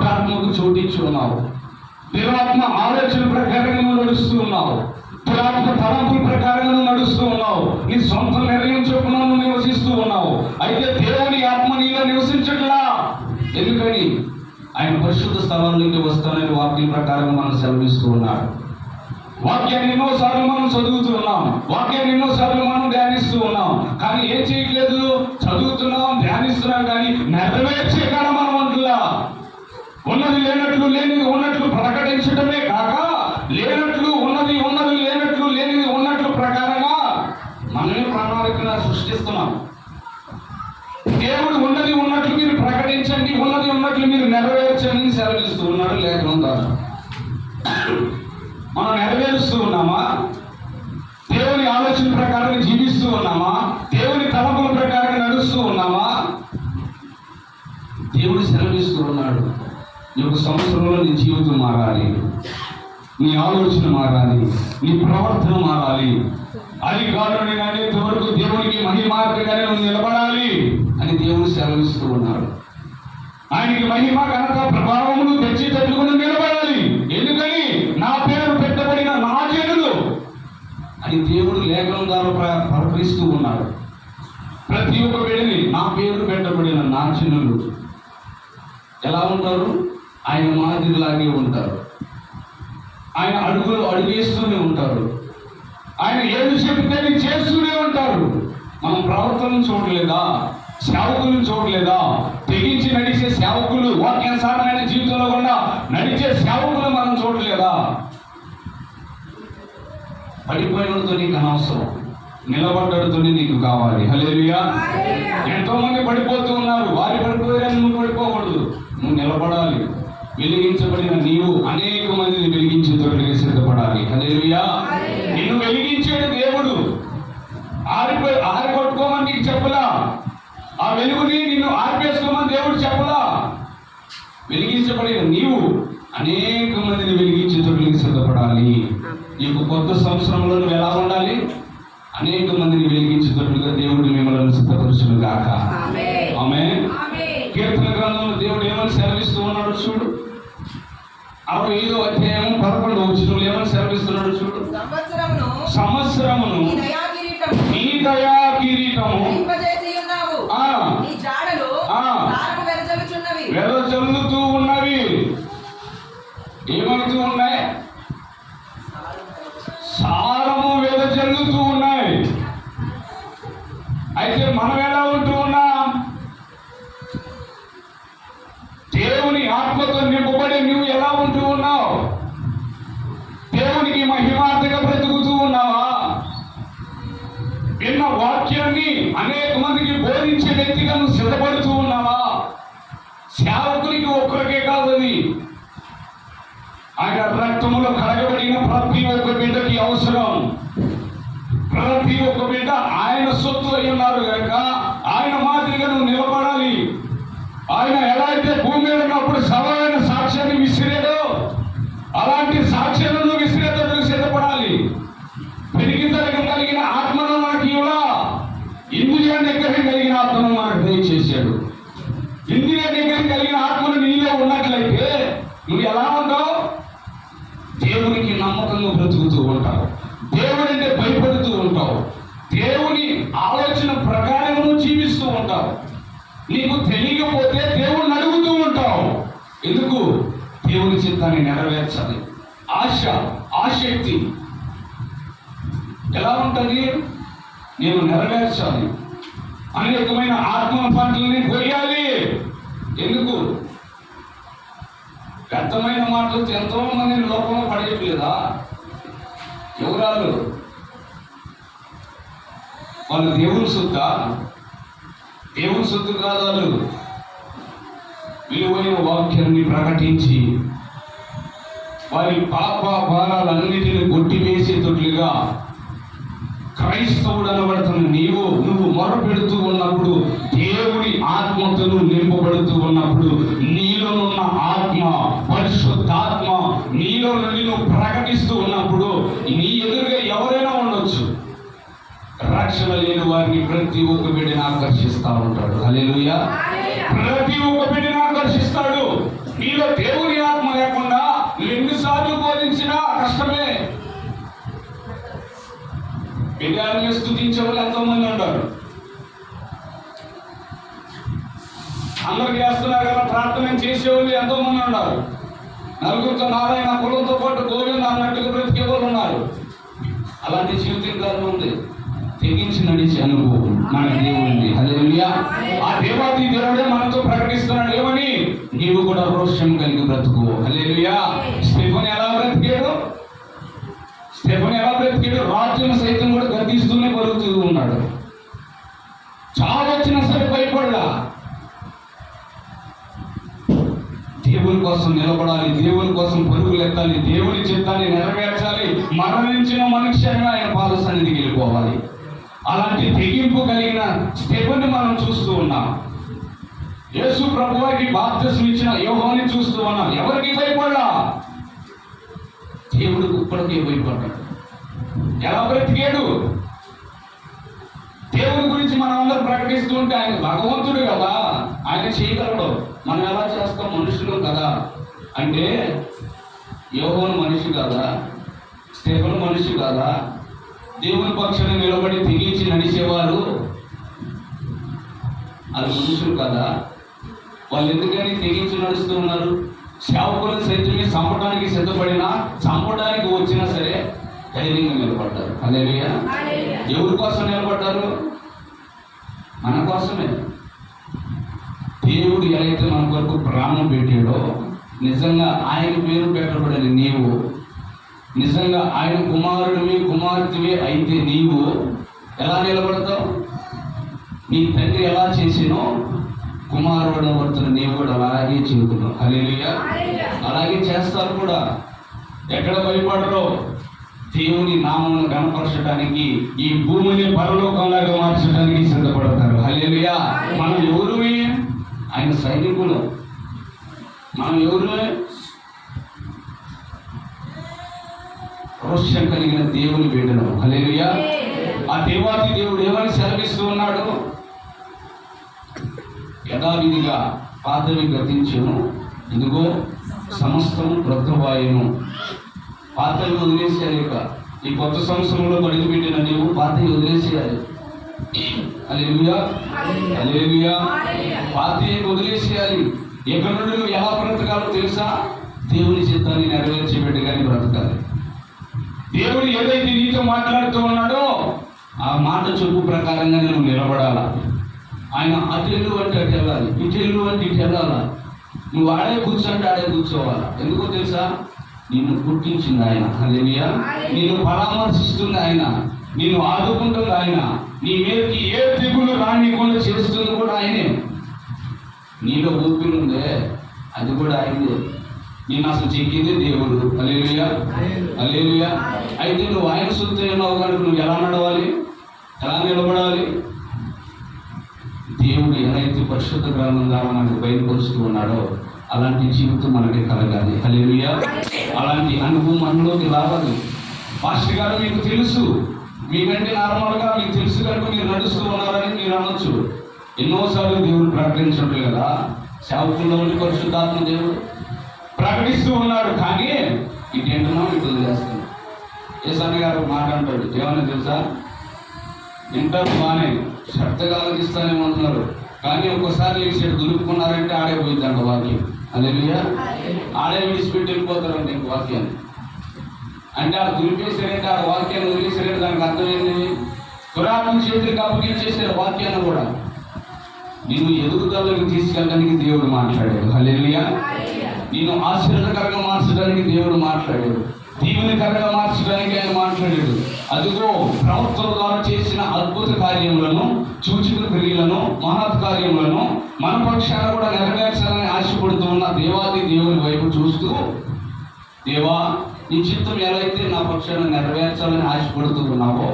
దురాత్మకు చోటించి ఉన్నావు. దురాత్మ ఆలోచన ప్రకారంగా నడుస్తూ ఉన్నావు. దురాత్మ తలంపుల ప్రకారంగా నడుస్తూ ఉన్నావు. నీ సొంత నిర్ణయం చొప్పున నివసిస్తూ ఉన్నావు. అయితే దేవుని ఆత్మ నీలో నివసించట్లా. ఎందుకని? ఆయన పరిశుద్ధ స్థలంలోకి వస్తానని వాక్యం ప్రకారం మనం సెలవిస్తూ ఉన్నాడు. వాక్యాన్ని ఎన్నోసార్లు మనం చదువుతూ ఉన్నాం. వాక్యాన్ని ఎన్నోసార్లు మనం ధ్యానిస్తూ ఉన్నాం. కానీ ఏం చేయట్లేదు? చదువుతున్నాం, ధ్యానిస్తున్నాం, కానీ నెరవేర్చే కాడ మనం అంటున్నా. ఉన్నది లేనట్లు, లేనిది ఉన్నట్లు ప్రకటించడమే కాక, లేనట్లు ఉన్నది ఉన్నది, లేనట్లు లేనిది ఉన్నట్లు ప్రకారంగా మనమే ప్రణాళికగా సృష్టిస్తున్నాం. దేవుడు ఉన్నది ఉన్నట్లు మీరు ప్రకటించండి, ఉన్నది ఉన్నట్లు మీరు నెరవేర్చండి సెలవిస్తూ ఉన్నాడు లేఖనం ద్వారా. మనం నెరవేరుస్తూ ఉన్నామా? దేవుని ఆలోచన ప్రకారం జీవిస్తూ ఉన్నామా? దేవుని తలంపుల ప్రకారం నడుస్తూ ఉన్నామా? దేవుడు సెలవిస్తూ ఉన్నాడు, ఈ యొక్క సంవత్సరంలో నీ జీవితం మారాలి, నీ ఆలోచన మారాలి, నీ ప్రవర్తన మారాలి. అది కాదు నేను అనేంత వరకు దేవునికి మహిమార్గంగానే నువ్వు నిలబడాలి అని దేవుడు సెలవిస్తూ ఉన్నాడు. ఆయనకి మహిమ ఘనత ప్రభావములు తెచ్చేటట్లు నిలబడాలి. ఎందుకని? నా పేరు పెట్టబడిన నా జనులు అని దేవుడు లేఖనం ద్వారా ప్రకటిస్తూ ఉన్నాడు. ప్రతి ఒక్క బిడ్డని నా పేరు పెట్టబడిన నా జనులు ఎలా ఉంటారు? ఆయన మాదిరిలాగే ఉంటారు. ఆయన అడుగులు అడుగేస్తూనే ఉంటారు. ఆయన ఏది చెబితే చేస్తూనే ఉంటారు. మనం ప్రవర్తనను చూడలేదా? సేవకులను చూడలేదా? తెగించి నడిచే సేవకులు, వాక్యానుసారమైన జీవితంలో కూడా నడిచే సేవకులు మనం చూడలేదా? పడిపోయినతో నీకు అనవసరం, నిలబడ్డతోనే నీకు కావాలి. హల్లెలూయా. ఎంతో మంది పడిపోతూ ఉన్నారు. వారి పడిపోయారని నువ్వు పడిపోకూడదు, నువ్వు నిలబడాలి. వెలిగించబడిన నీవు అనేక మందిని వెలిగించేటట్లుగా సిద్ధపడాలి. హల్లెలూయా. నిన్ను వెలిగించేది దేవుడు. ఆరిపట్టుకోమని నీకు చెప్పలా. ఆ వెలుగుని నిన్ను ఆర్పేసుకోమని దేవుడు చెప్పలా. వెలిగించబడిన నీవు అనేక మందిని వెలిగించేటట్లుగా సిద్ధపడాలి. ఈ కొత్త సంవత్సరంలో నువ్వు ఎలా ఉండాలి? అనేక మందిని వెలిగించేటట్లుగా దేవుడు మిమ్మల్ని సిద్ధపరచును గాక. ఆమేన్. కీర్తన గ్రంథంలో దేవుడు ఏమని సెలవిస్తూ ఉన్నాడు చూడు. 65వ అధ్యాయం 11వ వచనంలో ఏమని సెలవిస్తున్నాడు చూడు. సంవత్సరమును నీ దయా కిరీటము వెదజల్లుతూ ఉన్నవి. ఏమవుతూ ఉన్నాయి? సారము వెదజల్లుతూ ఉన్నాయి. అయితే మనం ఎలా ఉంటూ ఉన్నాం? దేవుని ఆత్మతో నింపబడి నువ్వు ఎలా ఉంటూ ఉన్నావు? దేవునికి మహిమార్థంగా బ్రతుకుతూ ఉన్నావా? విన్న వాక్యాన్ని అనేక మందికి బోధించే వ్యక్తిగా నువ్వు సిద్ధపడుతూ ఉన్నావా? సేవకునికి ఒక్కరికే కాదని, ఆయన రక్తములో కడగబడిన ప్రతి ఒక్క బిడ్డకి అవసరం. ప్రతి ఒక్క బిడ్డ ఆయన సొత్తు అయి ఉన్నారు కనుక ఆయన మాదిరిగా నువ్వు నిలబడాలి. ఆయన ఎలా అయితే భూమి మీద ఉన్నప్పుడు సవాలైన సాక్ష్యాన్ని విసిరేదో అలాంటి సాక్ష్యాలను నువ్వు విసిరేటప్పుడు సిద్ధపడాలి. పెరిగిందలకు కలిగిన ఆత్మను మనకి ఇవ్వడా, ఇంద్రియ నిగ్రహం కలిగిన ఆత్మను మనకు దయచేశాడు. ఇంద్రియ నిగ్రహం కలిగిన ఆత్మను నీలో ఉన్నట్లయితే నువ్వు ఎలా ఉంటావు? దేవునికి నమ్మకంగా బ్రతుకుతూ ఉంటావు. దేవుడు అంటే భయపడుతూ ఉంటావు. దేవుని ఆలోచన ప్రకారం నువ్వు జీవిస్తూ ఉంటావు. నీకు తెలియకపోతే దేవుణ్ణి అడుగుతూ ఉంటావు. ఎందుకు? దేవుని చిత్తాన్ని నెరవేర్చాలి. ఆశ, ఆసక్తి ఎలా ఉంటుంది? నేను నెరవేర్చాలి. అనేకమైన ఆత్మ పంటలని కొయ్యాలి. ఎందుకు? వ్యర్థమైన మాటలు ఎంతో మంది లోకంలో పడేయట్లేదా? ఎవరాలు? వాళ్ళు దేవుని సొత్తా? దేవుని సొత్తు కాదు. వాళ్ళు విలువైన వాక్యాన్ని ప్రకటించి వారి పాప భారాలన్నిటిని కొట్టివేసేటట్లుగా క్రైస్తవుడు అనబడుతున్న నువ్వు మొరపెడుతూ ఉన్నప్పుడు, దేవుడి ఆత్మతో నింపబడుతూ ఉన్నప్పుడు, నీలోనున్న ఆత్మ, పరిశుద్ధాత్మ నీలో నుండి నువ్వు ప్రకటిస్తూ ఉన్నప్పుడు నీ ఎదురుగా ఎవరైనా ఉండొచ్చు, రక్షణ లేని వారిని ప్రతి ఒక్క బిడ్డని ఆకర్షిస్తూ ఉంటాడు. హల్లెలూయా. ప్రతి ఒక్క బిడ్డని ఆకర్షిస్తాడు. నీలో ఉదయాన్నే స్తుతించే వాళ్ళు ఎంతో మంది ఉంటారు. అందరు చేస్తున్నారు కదా, ప్రార్థన చేసేవాళ్ళు ఎంతో మంది ఉన్నారు. నలుగురితో నారాయణ, కులంతో పాటు గోవింద అన్నట్టుగా బ్రతికే వాళ్ళు ఉన్నారు. అలాంటి జీవితం కాలం ఉంది. తెగించి నడిచే అనుభవం మన దేవుడిని. హల్లెలూయా. ఆ దేవాది దేవుడే మనతో ప్రకటిస్తున్నాడు ఏమని? నీవు కూడా రోషం కలిగి బ్రతుకు. హల్లెలూయా. స్టెఫెను ఎలా బ్రతికాడు? రాజ్యం సైతం కూడా గర్దిస్తూనే పలుకుతూ ఉన్నాడు. చాలా వచ్చినా సరే భయపడలా. దేవుని కోసం నిలబడాలి, దేవుని కోసం పరుగులు ఎత్తాలి, దేవుని చిత్తాన్ని నెరవేర్చాలి, మరణించిన మనుష్యంగా ఆయన పాద సన్నిధికి వెళ్ళిపోవాలి. అలాంటి తెగింపు కలిగిన స్టెఫెనుని మనం చూస్తూ ఉన్నాం. యేసు ప్రభువారికి బాప్తిసం ఇచ్చిన యోహాన్ని చూస్తూ ఉన్నాం. ఎవరికి భయపడలా? దేవుడికి ఒక్కడికే భయపడ్డాడు. ఎలా బ్రతికాడు? దేవుని గురించి మనం అందరూ ప్రకటిస్తూ ఉంటే ఆయన భగవంతుడు కదా, ఆయన చేయగలడు. మనం ఎలా చేస్తాం? మనుషులు కదా. అంటే యోహాను మనిషి కాదా? స్టెఫెను మనిషి కాదా? దేవుని పక్షాన నిలబడి తెగించి నడిచేవారు అది మనుషులు కదా. వాళ్ళు ఎందుకని తెగించి నడుస్తూ ఉన్నారు? సేవకులను సైతమే చంపడానికి సిద్ధపడినా, చంపడానికి వచ్చినా సరే ధైర్యంగా నిలబడ్డారు. హల్లెలూయా. ఎవరి కోసం నిలబడ్డారు? మన కోసమే. దేవుడు ఎలాగైతే మన కొరకు ప్రాణం పెట్టాడో, నిజంగా ఆయన పేరు పెట్టబడిన నీవు, నిజంగా ఆయన కుమారుడివి కుమార్తెవి అయితే నీవు ఎలా నిలబడతావు? నీ తండ్రి ఎలా చేసినో కుమారుడు వర్తులు నీవు కూడా అలాగే చేస్తున్నావు. హల్లెలూయా. అలాగే చేస్తారు కూడా. ఎక్కడ భయపడరో? దేవుని నామమును గణపరచడానికి, ఈ భూమిని పరలోకంలాగా మార్చడానికి సిద్ధపడతారు. హల్లెలూయా. మనం ఎవరు? ఆయన సైనికులు. మనం ఎవరు? రోషం కలిగిన దేవుని బిడ్డలు. హల్లెలూయా. ఆ దేవాది దేవుడు ఏమని సెలవిస్తూ ఉన్నాడు? యథావిధిగా పాతవి గతించును, ఇదిగో సమస్తం క్రొత్తవాయును. పాతవి వదిలేసేయాలి. ఈ కొత్త సంవత్సరంలో అడుగుపెట్టిన నీవు పాతవి వదిలేసేయాలి. హల్లెలూయా. హల్లెలూయా. పాతవి వదిలేసేయాలి. ఎక్కడ నుండి నువ్వు ఎలా బ్రతకాలో తెలుసా? దేవుని చిత్తాన్ని నెరవేర్చే బిడ్డగానే బ్రతకాలి. దేవుడు ఏదైతే నీతో మాట్లాడుతూ ఉన్నాడో ఆ మాట చెప్పు ప్రకారంగా నేను నిలబడాలా. ఆయన అటెల్లు అంటే అటు వెళ్ళాలి, ఇటెల్లు అంటే ఇటు వెళ్ళాలా. నువ్వు ఆడే కూర్చోంటే ఆడే కూర్చోవాలా. ఎందుకో తెలుసా? నిన్ను పుట్టించింది ఆయన. హల్లెలూయా. నిన్ను పరామర్శిస్తుంది ఆయన, నిన్ను ఆదుకుంటుంది ఆయన, నీ మీదకి ఏ తెగులు రానికుండా చేస్తుంది కూడా ఆయనే. నీలో ఊపిరి ఉందే అది కూడా ఆయనే. నేను అసలు చెక్కింది దేవుడు. హల్లెలూయా. హల్లెలూయా. అయితే నువ్వు ఆయన సొత్తు ఉన్నావు కనుక నువ్వు ఎలా నడవాలి? ఎలా నిలబడాలి? దేవుడు ఎలాగైతే పరిశుద్ధ గ్రంథం ద్వారా మనకు బయలుపరుస్తూ ఉన్నాడో అలాంటి జీవితం మనకి కలగాలి. హల్లెలూయా. అలాంటి అనుభవం మనలోకి రావాలి. పాస్టర్ గారు మీకు తెలుసు, మీకంటే నార్మల్గా మీకు తెలుసు కనుక మీరు నడుస్తూ ఉన్నారని మీరు అనొచ్చు. ఎన్నోసార్లు దేవుడు ప్రకటించడం కదా. సేవకుల్లో ఉండి పరిశుద్ధాత్మ దేవుడు ప్రకటిస్తూ ఉన్నాడు. కానీ ఇటేంటున్నాం, ఇటు వదిలేస్తున్నాం. యేసన్న గారు మాట అంటాడు, ఏమన్నా తెలుసా? వింటారు బాగానే, శ్రద్ధగా ఆలోచిస్తానేమంటున్నారు. కానీ ఒక్కసారి లేచి దులుపుకున్నారంటే ఆడే పోయిందంట వాక్యం. హల్లెలూయా. ఆడే విడిచిపెట్టి వెళ్ళిపోతారంటే ఇంక వాక్యాన్ని. అంటే ఆ దులిపేసారంటే ఆ వాక్యాన్ని వదిలేసారంటే దానికి అర్థమైంది పురాణం చేతులకు అప్పగించేసారు వాక్యాన్ని కూడా. నిన్ను ఎదుగుదలకు తీసుకెళ్ళడానికి దేవుడు మాట్లాడాడు. హల్లెలూయా. నేను ఆశీర్వాదకరంగా మార్చడానికి దేవుడు మాట్లాడాడు, దీవెనకరంగా మార్చడానికి ఆయన మాట్లాడాడు. అదిగో ప్రవక్తల ద్వారా చేసిన అద్భుత కార్యములను, సూచక క్రియలను, మహత్ కార్యములను మన పక్షాన కూడా నెరవేర్చాలని ఆశపడుతూ ఉన్న దేవాది దేవుని వైపు చూస్తూ, దేవా నీ చిత్తం ఎలా అయితే నా పక్షాన నెరవేర్చాలని ఆశపడుతూ ఉన్నావో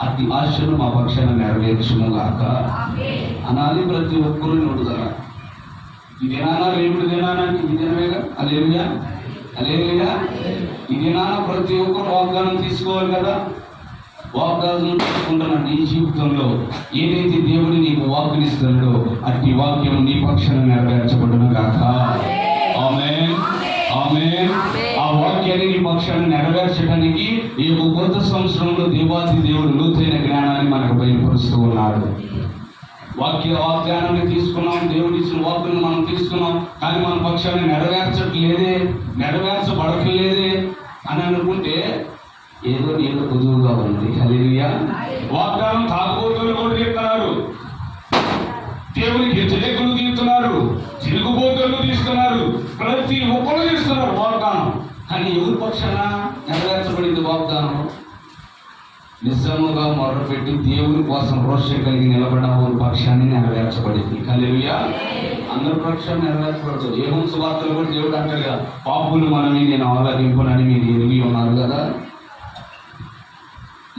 అతి ఆశను మా పక్షాన నెరవేర్చును గాక అనాలి. ప్రతి ఒక్కరూ నోడుదల ఈ దినాన రేపుడు దినానికి ఈ దినమేగా. హల్లెలూయా. హల్లెలూయా. ఈ దినాన ప్రతి ఒక్కరు వాగ్దానం తీసుకోవాలి కదా. వాగ్దానం తీసుకుంటున్న నీ జీవితంలో ఏదైతే దేవుడు నీకు వాగ్దానిస్తున్నాడో అట్టి వాక్యం నీ పక్షాన నెరవేర్చబడును గాక. ఆమేన్. ఆమేన్. ఆ వాక్యాన్ని నీ పక్షాన్ని నెరవేర్చడానికి ఈ కొత్త సంవత్సరంలో దేవాది దేవుడు లోతైన జ్ఞానాన్ని మనకు బయలుపరుస్తూ ఉన్నాడు. వాగ్దానాన్ని తీసుకున్నాం, దేవుడు ఇచ్చిన వాక్కును మనం తీసుకున్నాం, కానీ మన పక్షాన్ని నెరవేర్చబడట్లేదే అని అనుకుంటే ఏదో పొదువుగా ఉంది. హల్లెలూయా. వాగ్దానం తాగుబోతులు కూడా చెప్తున్నారు, దేవునికి వ్యతిరేకులు తీస్తున్నారు, తిరుగుబోతులు తీస్తున్నారు, ప్రతి ఒక్కరు తీస్తున్నారు వాగ్దానం. కానీ ఎవరి పక్షాన నెరవేర్చబడింది వాగ్దానం? నిజముగా మొరపెట్టి దేవుని కోసం రోషం కలిగి నిలబడిన వారి పక్షాన్ని నెరవేర్చబడింది. హల్లెలూయా. అందరి పక్షాన్ని నెరవేర్చబడదు. యోహాను సువార్తలో కూడా దేవుడు అంటాడుగా, పాపులు మనమే నేను ఆరాధింపునని మీరు ఎరిగి ఉన్నారు కదా.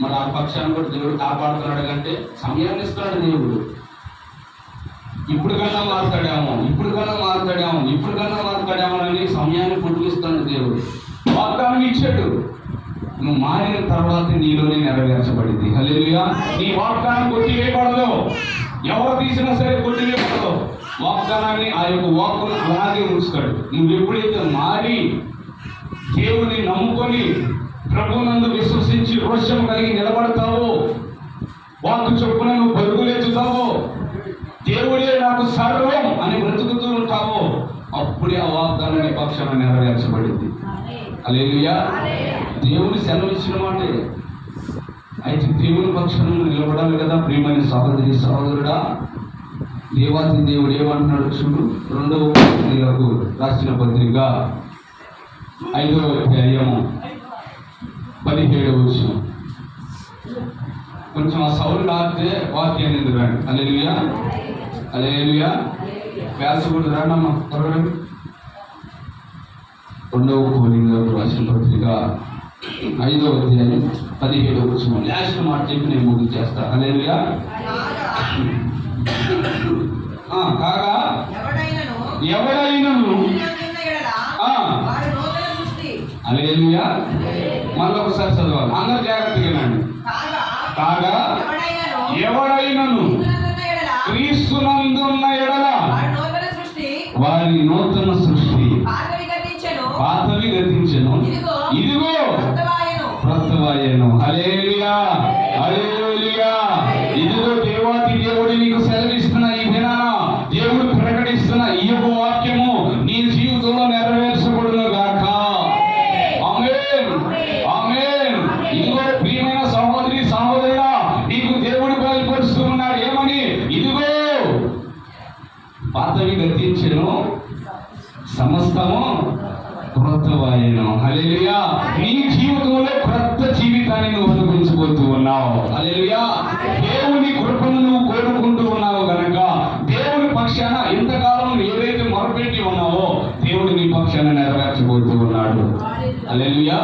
మరి ఆ పక్షాన్ని కూడా దేవుడు కాపాడుతున్నాడు కంటే సమయాన్ని ఇస్తున్నాడు దేవుడు. ఇప్పుడు కన్నా మారుతాడేమో అని సమయాన్ని పొడిగిస్తాడు దేవుడు. వాగ్దానం ఇచ్చాడు, నువ్వు మారిన తర్వాత నీలోనే నెరవేర్చబడింది. హల్లెలూయా. నీ వాగ్దానం కొట్టివేయబడదు, ఎవరు తీసినా సరే కొట్టివేయబడదు. వాగ్దానాన్ని, ఆ యొక్క వాక్కును అలాగే ఉంచుతాడు. నువ్వు ఎప్పుడైతే మారి దేవుని నమ్ముకొని ప్రభునందు విశ్వసించి రోషం కలిగి నిలబడతావో, వాక్కు చొప్పున నువ్వు పరుగులెత్తుతావో, దేవుడే నాకు సర్వం అని బ్రతుకుతూ ఉంటావో, అప్పుడే ఆ వాగ్దానాన్ని పక్షాన నెరవేర్చబడింది. హల్లెలూయా. దేవుని సెలవు ఇచ్చిన మాటే. అయితే దేవుని పక్షాన నిలబడాలి కదా ప్రియమైన సహోదరి సహోదరుడా. దేవాది దేవుడు ఏమంటున్నాడు చూడు. 2వ కొరింథీయులకు రాసిన పత్రిక 5వ అధ్యాయము 17వ వచనం. కొంచెం ఆ సౌండ్ ఆపితే వాక్యాన్ని ఎదురండి. హల్లెలూయా. హల్లెలూయా. వ్యాసకుడు రానమ్మా త్వరగా. 2వ కొరింథీయులకు రాసిన పత్రిక 5వ అధ్యాయం 17వ వచనం. లాస్ట్ మాట చెప్పి నేను ముగించేస్తా. హల్లెలూయా. కాగా ఎవడైనను హల్లెలూయా. మళ్ళీ ఒకసారి చదవాలి, అందరు జాగ్రత్తగా వినండి. కాగా ఎవడైనను క్రీస్తునందున్న ఎడల వారి నూతన సృష్టి, పాతవి గతించెను, ఇదిగో క్రొత్తవాయెను. హల్లెలూయా. హల్లెలూయా. ఇదిగో దేవాది దేవుడు నీకు సెలవిస్తున్న ఈ దినాన దేవుడు ప్రకటిస్తున్న ఈ యొక్క వాక్యము నీ జీవితంలో నెరవేర్చబడును గాక. ఆమేన్. ఆమేన్. ఇదిగో ప్రియమైన సహోదరి సహోదరుడా, నీకు దేవుడు బయలుపరుస్తూ ఉన్నాడు. ఏమని? ఇదిగో పాతవి గతించెను, సమస్తము క్రొత్తవాయెను. హల్లెలూయా. నీ జీవితంలో క్రొత్త జీవితాన్ని నువ్వు అనుభవించబోతూ ఉన్నావు. హల్లెలూయా. దేవుని కృపను నువ్వు కోరుకుంటూ ఉన్నావు గనక దేవుని పక్షాన ఇంతకాలం ఏదైతే మొరపెట్టి ఉన్నావో దేవుడు నీ పక్షాన నెరవేర్చబోతూ ఉన్నాడు. హల్లెలూయా.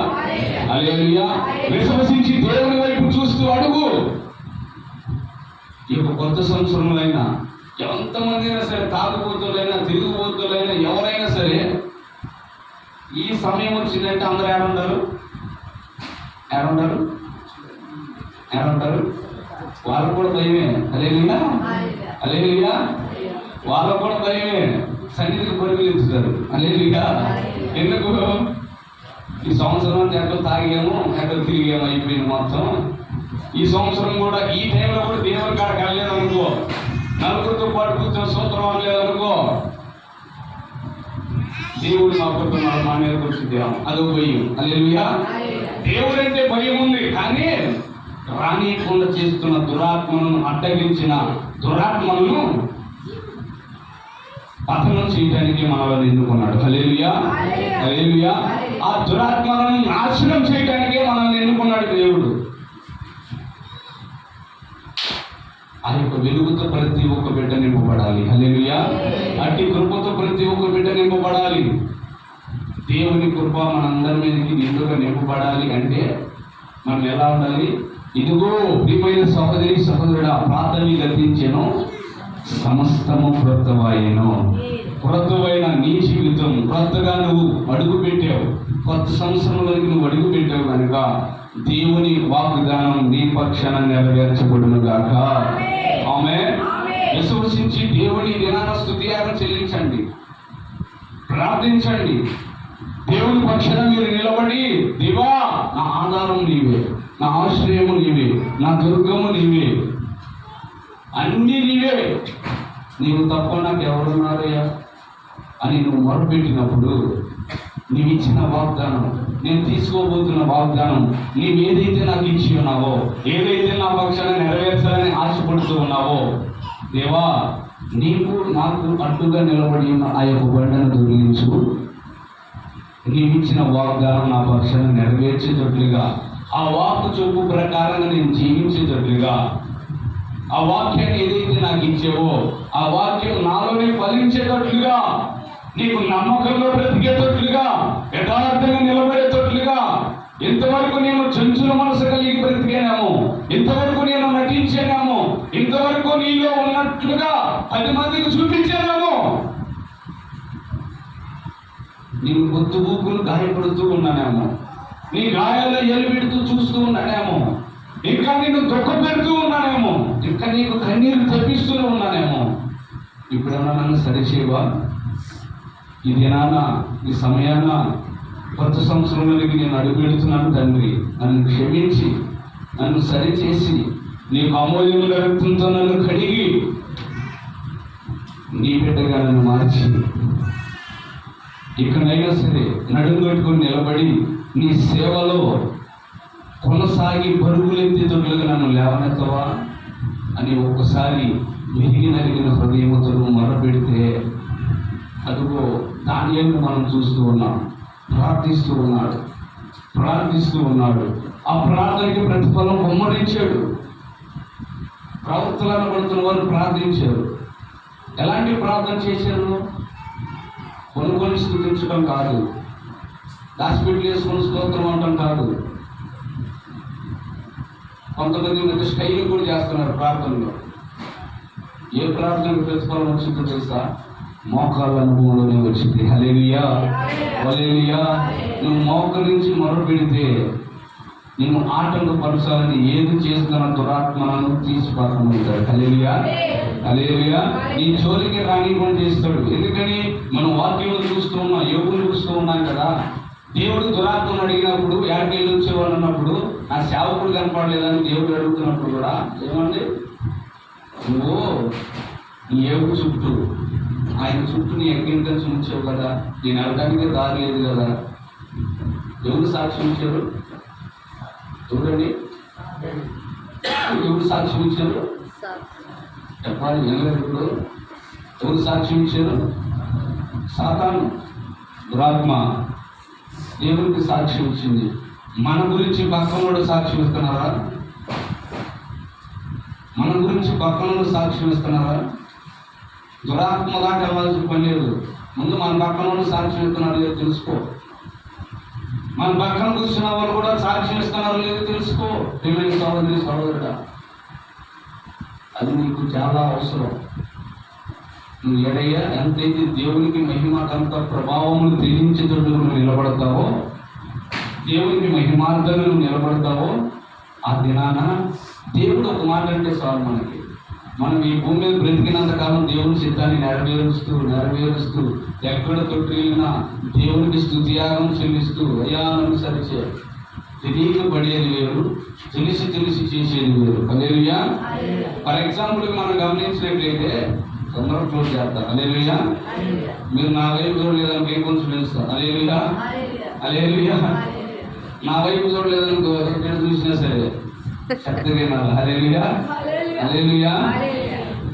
హల్లెలూయా. విశ్వసించి దేవుని వైపు చూస్తూ అడుగు. ఈ కొత్త సంవత్సరంలో అయినా ఎంతమంది అయినా సరే, తాగుబోతులైనా తిరుగుబోతులైనా ఎవరైనా సరే, ఈ సమయం వచ్చిందంటే అందరూ ఏడుంటారు? వాళ్ళకు కూడా భయమే. హల్లెలూయా. హల్లెలూయా. వాళ్ళకు కూడా భయమే. సన్నిధికి పరుగులెత్తుతారు. హల్లెలూయా. ఎందుకు? ఈ సంవత్సరం అంతా ఎక్కడ తాగాము, ఎక్కడ తిరిగాము, అయిపోయింది మొత్తం. ఈ సంవత్సరం కూడా ఈ టైంలో కూడా దేవుని కాడ కలలేదు అనుకో, నలుగురితో పాటు కూర్చొని సూత్రం అనలేదు అనుకో, దేవుడు మా కుటుంబాలు మా మీద కూర్చుంటాము, అదో భయం. హల్లెలూయా. దేవుడు అంటే భయం ఉంది, కానీ రానీయకుండా చేస్తున్న దురాత్మను అడ్డగించిన దురాత్మలను పతనం చేయడానికి మనల్ని ఎన్నుకున్నాడు. హల్లెలూయా. హల్లెలూయా. ఆ దురాత్మలను నాశనం చేయడానికే మనల్ని ఎన్నుకున్నాడు దేవుడు. ఆ యొక్క వెలుగుతో ప్రతి ఒక్క బిడ్డ నింపబడాలి. హల్లెలూయా. అట్టి కృపతో ప్రతి ఒక్క బిడ్డ నింపబడాలి. దేవుని కృప మనందరి మీదకి నిండుగా నింపబడాలి అంటే మనం ఎలా ఉండాలి? ఇదిగో ప్రియమైన సహోదరి సహోదరుడా, పాతవి గతించెను, సమస్తము క్రొత్తవాయెను. క్రొత్తవైన నీ జీవితం క్రొత్తగా నువ్వు అడుగు పెట్టావు, కొత్త సంవత్సరంలోకి నువ్వు అడుగు పెట్టావు కనుక దేవుని వాగ్దానం నీ పక్షాన నెరవేర్చబడును గాక. ఆమేన్. విశ్వసించి దేవుని దినాన స్తుతియాగం చెల్లించండి, ప్రార్థించండి. దేవుని పక్షాన మీరు నిలబడి, దేవా నా ఆధారం నీవే, నా ఆశ్రయము నీవే, నా దుర్గము నీవే, అన్నీ నీవే, నీవు తప్ప నాకు ఎవరున్నారయ్యా అని నువ్వు మొరపెట్టినప్పుడు నీవు ఇచ్చిన వాగ్దానం, నేను తీసుకోబోతున్న వాగ్దానం, నీవు ఏదైతే నాకు ఇచ్చి ఉన్నావో, ఏదైతే నా పక్షాన నెరవేర్చాలని ఆశపడుతూ ఉన్నావో, దేవా నీకు నాకు అడ్డుగా నిలబడి ఉన్న ఆ యొక్క బండను దొరికించు, నీవిచ్చిన వాగ్దానం నా పక్షాన నెరవేర్చేటట్లుగా, ఆ వాక్కు చెప్పు ప్రకారంగా నేను జీవించేటట్లుగా, ఆ వాక్యాన్ని ఏదైతే నాకు ఇచ్చావో ఆ వాక్యం నాలోనే ఫలించేటట్లుగా, నీకు నమ్మకంలో బ్రతికేటట్లుగా, యథార్థంగా నిలబడేటట్లుగా, ఇంతవరకు నేను చంచుల మనసు కలిగి బ్రతికేనాము, ఇంతవరకు నేను నటించానేమో, ఇంతవరకు నీలో ఉన్నట్లుగా 10 మందికి చూపించానేమో, నేను గొంతు ఊపులు గాయపడుతూ ఉన్నానేమో, నీ గాయాల్లో ఎలుబెడుతూ చూస్తూ ఉన్నానేమో, ఇంకా నేను దుఃఖం పెడుతూ ఉన్నానేమో, ఇంకా నీకు కన్నీరు తెప్పిస్తూనే ఉన్నానేమో. ఇప్పుడన్నా నన్ను సరిచేవా? ఇది నాన్న ఈ సమయాన కొత్త సంవత్సరంలోకి నేను అడుగుపెడుతున్నాను తండ్రి, నన్ను క్షమించి నన్ను సరిచేసి నీకు అమూల్యముల రక్తంతో నన్ను కడిగి నీ బిడ్డగా నన్ను మార్చి, ఇక్కడైనా సరే నడుము కట్టుకొని నిలబడి నీ సేవలో కొనసాగి పరుగులెత్తేటట్లుగా నన్ను లేవనెత్తవా అని ఒక్కసారి విరిగి నలిగిన హృదయముతో మొరపెడితే, అదిగో దానియేలును మనం చూస్తూ ఉన్నాం, ప్రార్థిస్తూ ఉన్నాడు. ఆ ప్రార్థనకి ప్రతిఫలం కుమ్మరించాడు. ప్రవక్తలను పడుతున్న వారు ప్రార్థించారు. ఎలాంటి ప్రార్థన చేశారు? కొనుక్కొని స్థుతించడం కాదు, హాస్పిటల్ వేసుకొని స్తోత్రం అనడం కాదు. కొంతమంది స్టైల్ కూడా చేస్తున్నారు ప్రార్థనలో. ఏ ప్రార్థనకు ప్రతిఫలం వచ్చిందో తెలుసా? మోకాళ్ళ అనుభవంలోనే వచ్చింది. హల్లెలూయా, హల్లెలూయా. నువ్వు మోకరించి మొరపెడితే నిన్ను ఆటంకపరచాలని ఏది చేస్తున్న దురాత్మలను తీసి పక్కనుంటాడు. హల్లెలూయా, హల్లెలూయా. నీ జోలికి రానివ్వని చేస్తాడు. ఎందుకని మనం వాక్యంలో చూస్తూ ఉన్నాం, యోగులు చూస్తూ ఉన్నాం కదా. దేవుడు దురాత్మను అడిగినప్పుడు, ఏడకెళ్ళి వచ్చేవాళ్ళు అన్నప్పుడు, నా సేవకుడు కనపడలేదని దేవుడు అడుగుతున్నప్పుడు కూడా ఏమండి, నువ్వు నీ ఏడు చుట్టూ ఆయన చుట్టూ నీ ఎక్కింటని చూపించావు కదా, నేను వెళ్ళడానికి దారి లేదు కదా. ఎవరు సాక్ష్యం ఇచ్చారు? చూడండి, ఎవరు సాక్ష్యం ఇచ్చారు చెప్పాలి. వినలేదు ఇప్పుడు. ఎవరు సాక్ష్యం ఇచ్చారు? సాతాను, దురాత్మ దేవునికి సాక్ష్యం ఇచ్చింది. మన గురించి పక్కనోడు సాక్ష్యం ఇస్తున్నారా? మన గురించి పక్కనోడు సాక్ష్యం ఇస్తున్నారా? దురాత్మ దాకా వెళ్ళాల్సిన పని లేదు. ముందు మన పక్కనోడు సాక్ష్యం ఇస్తున్నాడు లేదు తెలుసుకో. మన పక్కన కూర్చున్న వాళ్ళు కూడా సాక్ష్యం ఇస్తున్నారు లేదు తెలుసుకో. ప్రియమైన సహోదరి సహోదరుడా, అది నీకు చాలా అవసరం. నువ్వు ఎడయ్యా ఎంతైతే దేవునికి మహిమ కనుక ప్రభావములు తెలియించేటట్టు నువ్వు నిలబడతావో, దేవునికి మహిమార్థంగా నువ్వు నిలబడతావో, ఆ దినాన దేవుడు ఒక మాట అంటే చాలు మనకి. మనం ఈ భూమి మీద బ్రతికినంతకాలం దేవుని చిత్తాన్ని నెరవేరుస్తూ ఎక్కడ తొట్టిల్లినా దేవునికి స్తుతియాగం చెల్లిస్తూ అయ్యా నన్ను సరిచే. తెలియకబడేది వేరు, తెలిసి చేసేది వేరు. హల్లెలూయా. ఫర్ ఎగ్జాంపుల్కి మనం గమనించినట్లయితే తొందరగా క్లోజ్ చేస్తారు. హల్లెలూయా. మీరు నా వైపు చూడలేదనుకో ఇంకొంచెం తెలుస్తారు. హల్లెలూయా, హల్లెలూయా. నా వైపు చూడలేదనుకో ఎక్కడ చూసినా సరే శక్తిగా హల్లెలూయా, హల్లెలూయా.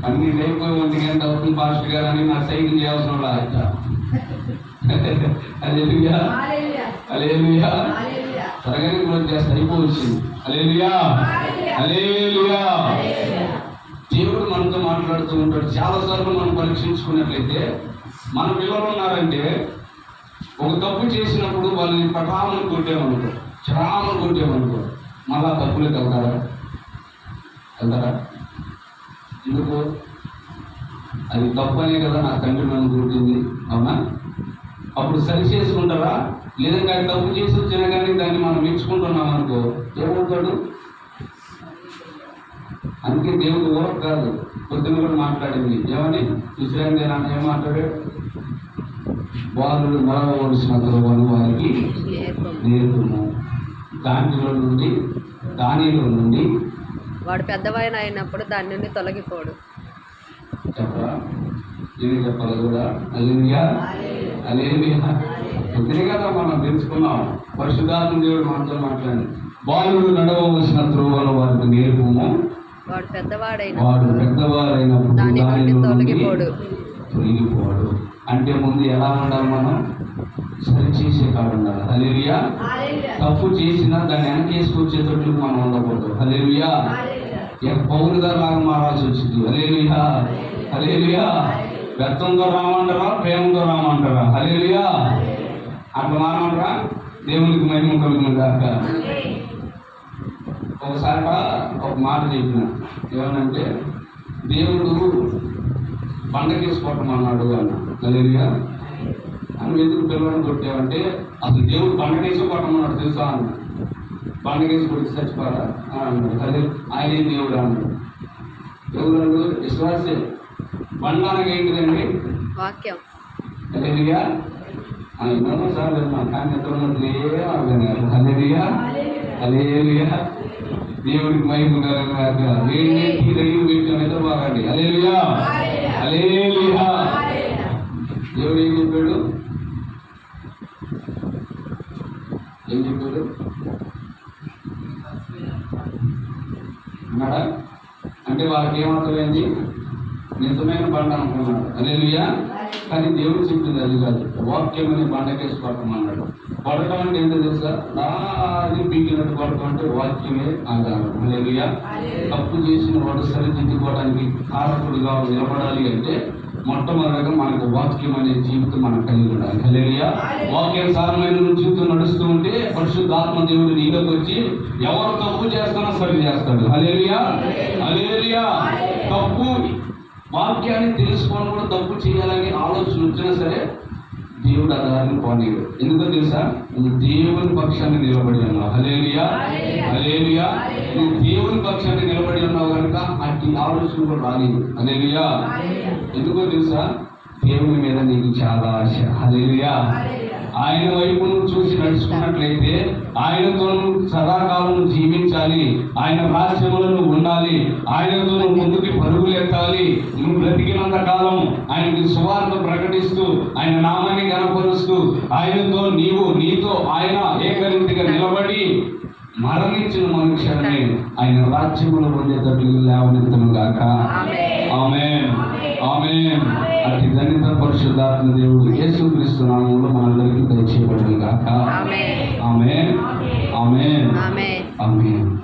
అన్ని లేకపోయి 1 గంట అవుతుంది పాస్టర్ గారు అని నా సైకిల్ చేయాల్సిన వాళ్ళు. హల్లెలూయా, హల్లెలూయా. త్వరగానే క్లోజ్ చేస్తే అయిపోవచ్చింది. హల్లెలూయా, హల్లెలూయా. దేవుడు మనతో మాట్లాడుతూ ఉంటాడు. చాలాసార్లు మనం పరీక్షించుకున్నట్లయితే మన పిల్లలు ఉన్నారంటే ఒక తప్పు చేసినప్పుడు వాళ్ళని పటామని కొట్టేమనుకో, చామని కొట్టేమనుకో, మళ్ళా తప్పులకు వెళ్తారా? ఎందుకు? అది తప్పనే కదా నా తండ్రి నన్ను కొట్టింది, అవునా? అప్పుడు సరి చేసుకుంటారా? లేదంటే అది తప్పు చేసి వచ్చినా కానీ దాన్ని మనం మెచ్చుకుంటున్నాం అనుకో, ఏమవుతాడు? అందుకే దేవుడు ఊరకు కాదు, పొద్దున కూడా మాట్లాడింది. ఏమని? చూసాను నేను ఏం మాట్లాడాడు? వారు నడవవలసిన త్రోవను వారికి నేర్పము. నేర్పుము. దానిలో నుండి వాడు పెద్దవాయన అయినప్పుడు దాని నుండి తొలగిపోడు. చెప్పరా నేను చెప్పాలి కూడా. హల్లెలూయా హల్లెలూయా. ఇదే కదా మనం తెలుసుకున్నాం. పరిశుద్ధాత్మ దేవుడు మనతో మాట్లాడి బాలుడు నడవవలసిన త్రోవను వారికి నేర్పుము. వాడు వాడు పెద్దవారైనప్పుడు దాని నుండి దానిలో నుండి తొలగిపోడు. తొలగిపోడు. అంటే ముందు ఎలా ఉండాలి? మనం సరిచేసే కాదు ఉండాలి. హల్లెలూయా. తప్పు చేసినా దాన్ని వెనకేసుకొచ్చేటట్లు మనం ఉండకూడదు. హల్లెలూయా. పౌరు గారు లాగా మారాల్సి వచ్చింది. హల్లెలూయా హల్లెలూయా. వ్యర్థంతో రామంటారా, ప్రేమతో రామంటారా? హల్లెలూయా. అట్లా మారమంటారా? దేవునికి మహిమ కలుగును గాక. ఒకసారి ఒక మాట చెప్పిన, ఏమనంటే దేవుడు పండగేసుకోవటమన్నాడు అన్న. హల్లెలూయా. అని ఎందుకు పిల్లలను కొట్టావంటే అసలు దేవుడు పండగేసి కొట్టమన్నాడు తెలుసా అన్న. పండగేసి కొట్టి చచ్చిపోరా అన్నాడు. అదే ఆయన ఏం దేవుడు అన్నాడు. దేవుడు విశ్వాసే. బండానగా ఏంటిదండి? వాక్యం. హల్లెలూయా. ఎన్నోసార్లు విన్నాం కానీ ఎంతమంది ఏమన్నారు. హల్లెలూయా హల్లెలూయా. దేవుడికి మహిమ కలుగుగాక. వేడి రైలు పెట్టిన నిద్రపోకండి. హల్లెలూయా హల్లెలూయా. దేవుడు ఏం చెప్పాడు? ఏం చెప్పాడు అన్నాడా? అంటే వాళ్ళకి ఏమర్థమైంది? నిజమైన బండ అనుకున్నాడు. హల్లెలూయా. కానీ దేవుడు చెప్పింది అది కాదు. వాక్యం అనే బండకేసి కొట్టమన్నాడు. కొట్టడం అంటే ఏంటో తెలుసా? నాది పీకినట్టు కొట్టడం అంటే వాక్యమే ఆధారం. హల్లెలూయా. తప్పు చేసిన వాడు సరిదిద్దుకోవడానికి కారకుడుగా నిలబడాలి అంటే మొట్టమొదటిగా మనకు వాక్యం అనే జీవితం మనకు కలిగి ఉండాలి. హల్లెలూయా. వాక్యానుసారమైన జీవితం నడుస్తూ ఉంటే పరిశుద్ధాత్మ దేవుడు నీలోకి వచ్చి ఎవరు తప్పు చేస్తానో సరి చేస్తాడు. హల్లెలూయా హల్లెలూయా. తప్పు వాక్యాన్ని తెలుసుకొని కూడా తప్పు చేయాలని ఆలోచన వచ్చినా సరే దేవుడు ఆ దారిని పోనీయడు. ఎందుకో తెలుసా? నువ్వు దేవుని పక్షాన్ని నిలబడి ఉన్నావు. హల్లెలూయా హల్లెలూయా. నువ్వు దేవుని పక్షాన్ని నిలబడి ఉన్నావు కనుక అట్టి ఆలోచన కూడా రాలేదు. హల్లెలూయా. ఎందుకో తెలుసా? దేవుని మీద నీకు చాలా ఆశ. హల్లెలూయా. ఆయన వైపు నువ్వు చూసి నడుచుకున్నట్లయితే ఆయనతో నువ్వు సదాకాలం జీవించాలి. ఆయన రాజ్యంలో నువ్వు ఉండాలి. ఆయనతో నువ్వు ముందుకి పరుగులు ఎత్తాలి. నువ్వు బ్రతికినంత కాలం ఆయనకి సువార్త ప్రకటిస్తూ ఆయన నామాన్ని కనపరుస్తూ ఆయనతో నీతో ఆయన ఏకరీతిగా నిలబడి మరణించిన మనుష్యాన్ని ఆయన రాజ్యంలో ఉండేటట్లు లేవనెత్తను గాక. ఆమేన్ ఆమేన్. అట్టి ధన్యత పరిశుద్ధాత్మ దేవుడు యేసుక్రీస్తు నామములో మనందరికీ దయచేయబడును గాక. ఆమేన్ ఆమేన్ ఆమేన్.